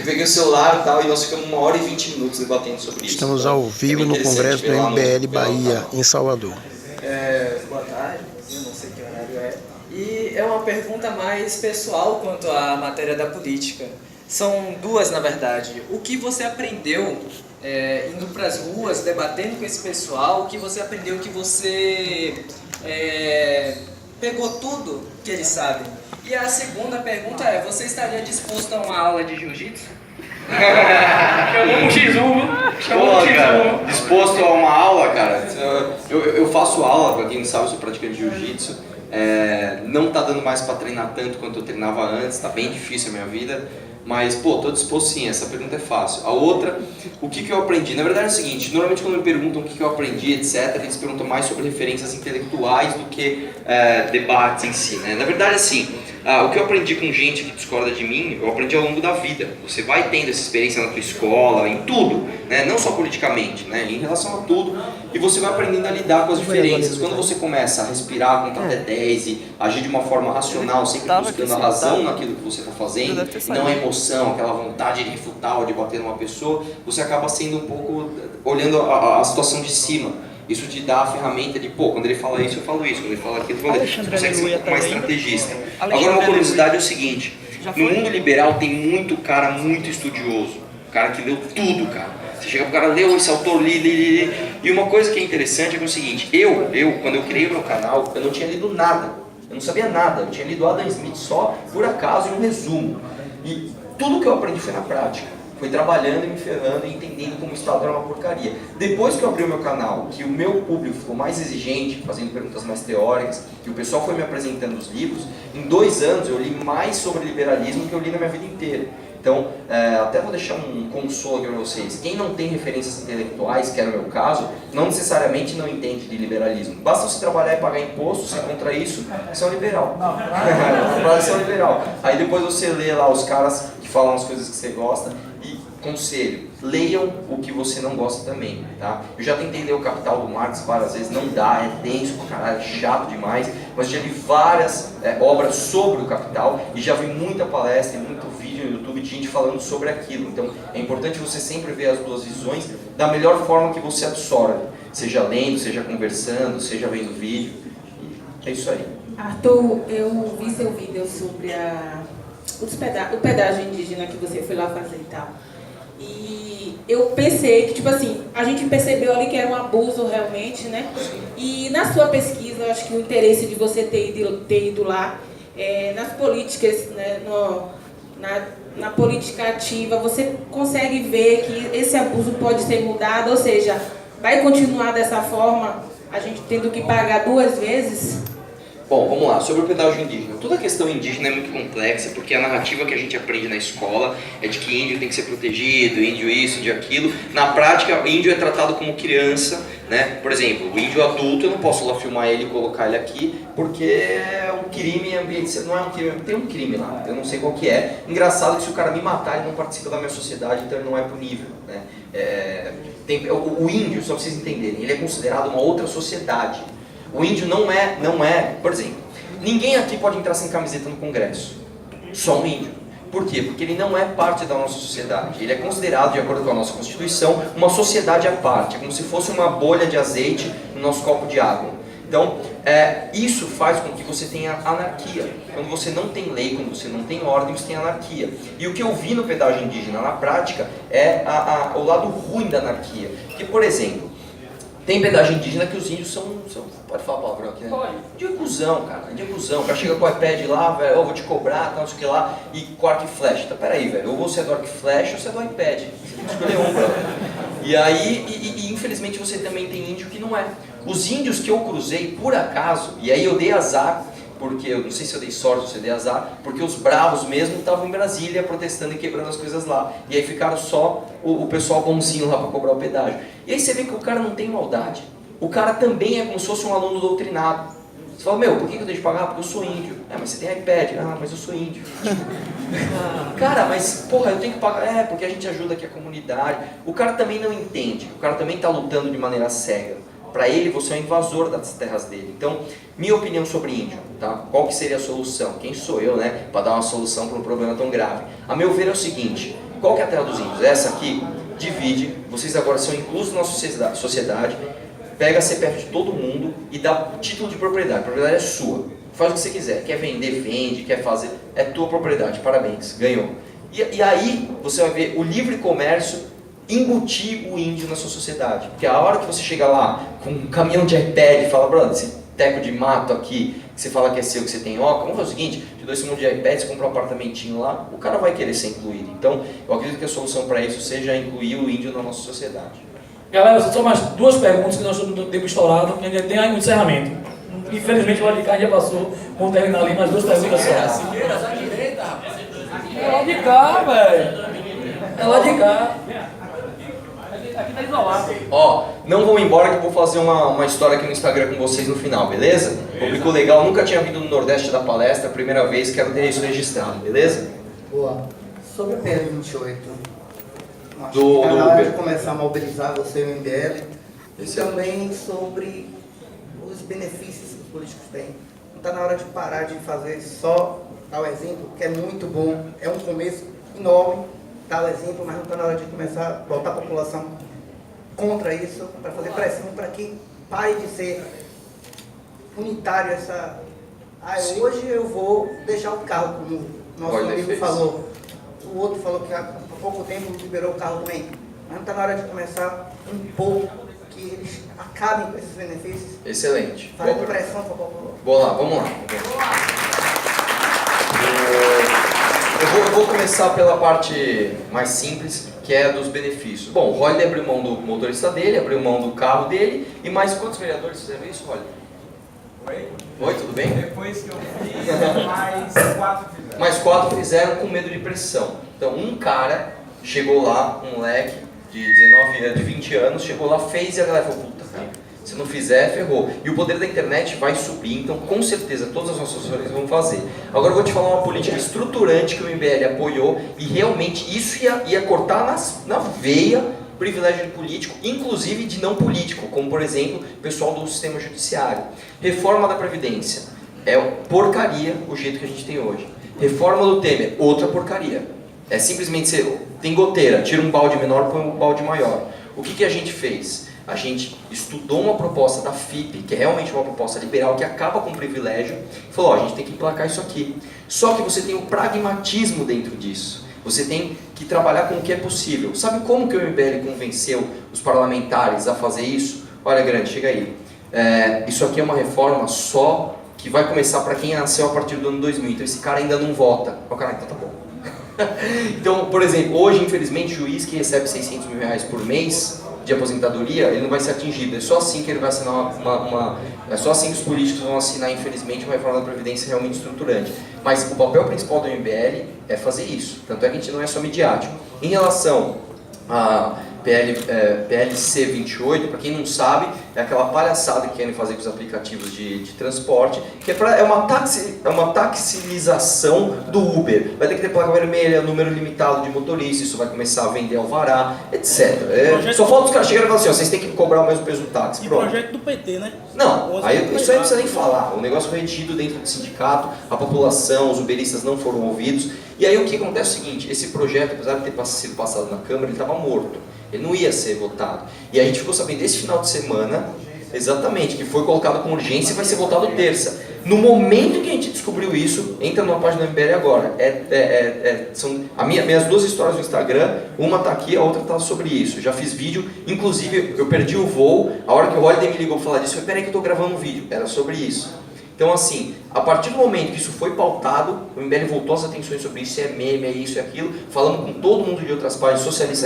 peguei o celular e tal, e nós ficamos 1h20 debatendo sobre isso. Estamos ao vivo no Congresso do MBL Bahia, em Salvador. Boa tarde, eu não sei que horário é. E é uma pergunta mais pessoal quanto à matéria da política. São duas, na verdade. O que você aprendeu indo para as ruas, debatendo com esse pessoal, o que você aprendeu que você pegou tudo que eles sabem? E a segunda pergunta é, você estaria disposto a uma aula de jiu-jitsu? Chamou um X1, chamou um X1. Disposto a uma aula, cara? Eu faço aula, pra quem não sabe, eu sou praticante de jiu-jitsu. Não tá dando mais pra treinar tanto quanto eu treinava antes, tá bem difícil a minha vida. Mas, pô, tô disposto sim, essa pergunta é fácil. A outra, o que eu aprendi? Na verdade é o seguinte, normalmente quando me perguntam o que eu aprendi, etc., eles perguntam mais sobre referências intelectuais do que debates em si, né? Na verdade, assim, o que eu aprendi com gente que discorda de mim, eu aprendi ao longo da vida. Você vai tendo essa experiência na tua escola, em tudo, né? Não só politicamente, né? Em relação a tudo, e você vai aprendendo a lidar com as diferenças. Quando você começa a respirar, contar até 10 e agir de uma forma racional, sempre buscando a razão naquilo que você está fazendo, não a emoção, aquela vontade de refutar ou de bater numa pessoa, você acaba sendo um pouco, olhando a situação de cima. Isso te dá a ferramenta de, pô, quando ele fala isso, eu falo isso, quando ele fala aquilo, eu falo isso. Você consegue ser um pouco mais estrategista. Agora, uma curiosidade é o seguinte, no mundo liberal tem muito cara muito estudioso, cara que leu tudo, cara. Você chega pro cara, leu esse autor, li. E uma coisa que é interessante é, que é o seguinte, eu, quando eu criei o meu canal, eu não tinha lido nada. Eu não sabia nada, eu tinha lido Adam Smith só, por acaso, em um resumo. E tudo que eu aprendi foi na prática. Foi trabalhando e me ferrando e entendendo como o Estado era uma porcaria. Depois que eu abri o meu canal, que o meu público ficou mais exigente, fazendo perguntas mais teóricas, que o pessoal foi me apresentando os livros, em 2 anos eu li mais sobre liberalismo que eu li na minha vida inteira. Então, até vou deixar um consolo aqui para vocês. Quem não tem referências intelectuais, que era o meu caso, não necessariamente não entende de liberalismo. Basta você trabalhar e pagar imposto, você contra isso, você é um liberal. Você é um liberal. Aí depois você lê lá os caras que falam as coisas que você gosta. E, conselho, leiam o que você não gosta também, tá? Eu já tentei ler o Capital do Marx várias vezes, não dá, é denso pra caralho, é chato demais, mas já li várias obras sobre o Capital e já vi muita palestra e muito vídeo no YouTube de gente falando sobre aquilo. Então é importante você sempre ver as duas visões da melhor forma que você absorve, seja lendo, seja conversando, seja vendo vídeo. E é isso aí. Arthur, eu vi seu vídeo sobre o pedágio indígena que você foi lá fazer e tal. E eu pensei que, tipo assim, a gente percebeu ali que era um abuso realmente, né? E na sua pesquisa, eu acho que o interesse de você ter ido lá, nas políticas, né, na política ativa, você consegue ver que esse abuso pode ser mudado, ou seja, vai continuar dessa forma, a gente tendo que pagar 2 vezes? Bom, vamos lá, sobre o pedágio indígena. Toda a questão indígena é muito complexa, porque a narrativa que a gente aprende na escola é de que índio tem que ser protegido, índio isso, índio aquilo. Na prática, índio é tratado como criança, né? Por exemplo, o índio adulto, eu não posso lá filmar ele e colocar ele aqui, porque é um crime ambiente, não é um crime, tem um crime lá, eu não sei qual que é. Engraçado que se o cara me matar, ele não participa da minha sociedade, então ele não é punível, né? O índio, só pra vocês entenderem, ele é considerado uma outra sociedade. O índio não é, por exemplo, ninguém aqui pode entrar sem camiseta no Congresso, só um índio. Por quê? Porque ele não é parte da nossa sociedade, ele é considerado, de acordo com a nossa Constituição, uma sociedade à parte, como se fosse uma bolha de azeite no nosso copo de água. Então, isso faz com que você tenha anarquia. Quando você não tem lei, quando você não tem ordem, você tem anarquia. E o que eu vi no pedágio indígena na prática é o lado ruim da anarquia. Que, por exemplo, tem pedágio indígena que os índios são pode falar palavrão aqui, né? Pode. De cuzão, cara, de cuzão. O cara chega com o iPad lá, velho, eu vou te cobrar, tal, não sei o que lá, e com arco e flecha. Então, peraí, velho, ou você é do arco e flecha ou você é do iPad. Você tem que escolher um, velho. E aí, infelizmente, você também tem índio que não é. Os índios que eu cruzei, por acaso, e aí eu dei azar, porque eu não sei se eu dei sorte ou se eu dei azar, porque os bravos mesmo estavam em Brasília protestando e quebrando as coisas lá. E aí ficaram só o pessoal bonzinho lá para cobrar o pedágio. E aí você vê que o cara não tem maldade. O cara também é como se fosse um aluno doutrinado. Você fala, meu, por que eu tenho de pagar? Porque eu sou índio. Mas você tem iPad. Mas eu sou índio. Cara, mas porra, eu tenho que pagar. Porque a gente ajuda aqui a comunidade. O cara também não entende. O cara também está lutando de maneira cega. Para ele, você é um invasor das terras dele. Então, minha opinião sobre índio, tá? Qual que seria a solução? Quem sou eu, né, para dar uma solução para um problema tão grave? A meu ver é o seguinte, Qual que é a terra dos índios? Essa aqui divide, vocês agora são inclusos na sociedade, pega a CPF de todo mundo e dá título de propriedade. A propriedade é sua. Faz o que você quiser. Quer vender, vende. Quer fazer, é tua propriedade. Parabéns, ganhou. E aí você vai ver o livre comércio embutir o índio na sua sociedade. Porque a hora que você chega lá com um caminhão de iPad e fala, brother, esse teco de mato aqui, que você fala que é seu, que você tem oca, vamos fazer o seguinte, te dou esse monte de iPad, você compra um apartamentinho lá, o cara vai querer ser incluído. Então, eu acredito que a solução para isso seja incluir o índio na nossa sociedade. Galera, só mais 2 perguntas que nós estamos no tempo estourado, que ainda tem aí um encerramento. Infelizmente o Adicard já passou, vamos terminar ali mais 2 perguntas só. É lá de cá, velho. É lá de cá. Aqui tá isolado. Ó, não vão embora que eu vou fazer uma história aqui no Instagram com vocês no final, beleza? Público legal, nunca tinha vindo no Nordeste da palestra, primeira vez, quero ter isso registrado, beleza? Boa. Sobre o PL 28, acho Do que tá na hora Uber. de começar a mobilizar você e o MBL. E Excelente. também sobre os benefícios que os políticos têm. Não está na hora de parar de fazer só tal exemplo, que é muito bom, é um começo enorme, tal exemplo, mas não está na hora de começar a botar a população contra isso, para fazer pressão para que pare de ser unitário essa... hoje eu vou deixar o carro, como o nosso Olha, amigo fez. falou. O outro falou que há pouco tempo liberou o carro também. Mas não está na hora de começar um pouco que eles acabem com esses benefícios, Excelente. fazendo pressão para a população. Boa lá, vamos lá. Eu vou começar pela parte mais simples, que é dos benefícios. Bom, o Holliday abriu mão do motorista dele, abriu mão do carro dele, e mais quantos vereadores fizeram isso, Holliday? Oi, tudo bem? Depois que eu fiz, mais 4 fizeram. Mais 4 fizeram com medo de pressão. Então, um cara chegou lá, um moleque de 19 anos, de 20 anos, chegou lá, fez e a galera falou, puta, cara, se não fizer, ferrou. E o poder da internet vai subir, então com certeza todas as nossas assessorias vão fazer. Agora eu vou te falar uma política estruturante que o MBL apoiou e realmente isso ia cortar na veia privilégio de político, inclusive de não político, como por exemplo o pessoal do sistema judiciário. Reforma da Previdência. É porcaria o jeito que a gente tem hoje. Reforma do Temer, outra porcaria. É simplesmente ser, tem goteira, tira um balde menor, põe um balde maior. O que a gente fez? A gente estudou uma proposta da FIP, que é realmente uma proposta liberal, que acaba com o privilégio, e falou, ó, a gente tem que emplacar isso aqui. Só que você tem o pragmatismo dentro disso. Você tem que trabalhar com o que é possível. Sabe como que o MBL convenceu os parlamentares a fazer isso? Olha, Grande, chega aí. Isso aqui é uma reforma só que vai começar para quem nasceu a partir do ano 2000. Então esse cara ainda não vota. O cara, então tá bom. Então, por exemplo, hoje, infelizmente, o juiz que recebe 600 mil reais por mês de aposentadoria, ele não vai ser atingido. É só assim que ele vai assinar é só assim que os políticos vão assinar, infelizmente, uma reforma da Previdência realmente estruturante. Mas o papel principal do MBL é fazer isso. Tanto é que a gente não é só midiático. Em relação a PLC 28, para quem não sabe, é aquela palhaçada que querem fazer com os aplicativos de transporte, que é uma taxilização do Uber. Vai ter que ter placa vermelha, número limitado de motorista, isso vai começar a vender alvará, etc. Só falta os caras chegarem e falar assim, ó, vocês têm que cobrar o mesmo peso do táxi. E Pronto. projeto do PT, né? Não, aí, isso aí não precisa nem falar. O negócio foi retido dentro do sindicato, a população, os uberistas não foram ouvidos. E aí o que acontece é o seguinte, esse projeto, apesar de ter sido passado na Câmara, ele estava morto. Ele não ia ser votado. E a gente ficou sabendo esse final de semana, exatamente, que foi colocado com urgência e vai ser votado terça. No momento que a gente descobriu isso, entra numa página do MBL agora. São minhas 2 histórias no Instagram, uma tá aqui, a outra tá sobre isso. Já fiz vídeo, inclusive eu perdi o voo, a hora que o Holliday me ligou para falar disso, eu falei, peraí que eu tô gravando um vídeo. Era sobre isso. Então assim, a partir do momento que isso foi pautado, o MBL voltou as atenções sobre isso, é meme, é isso, é aquilo, falamos com todo mundo de outras páginas socialistas,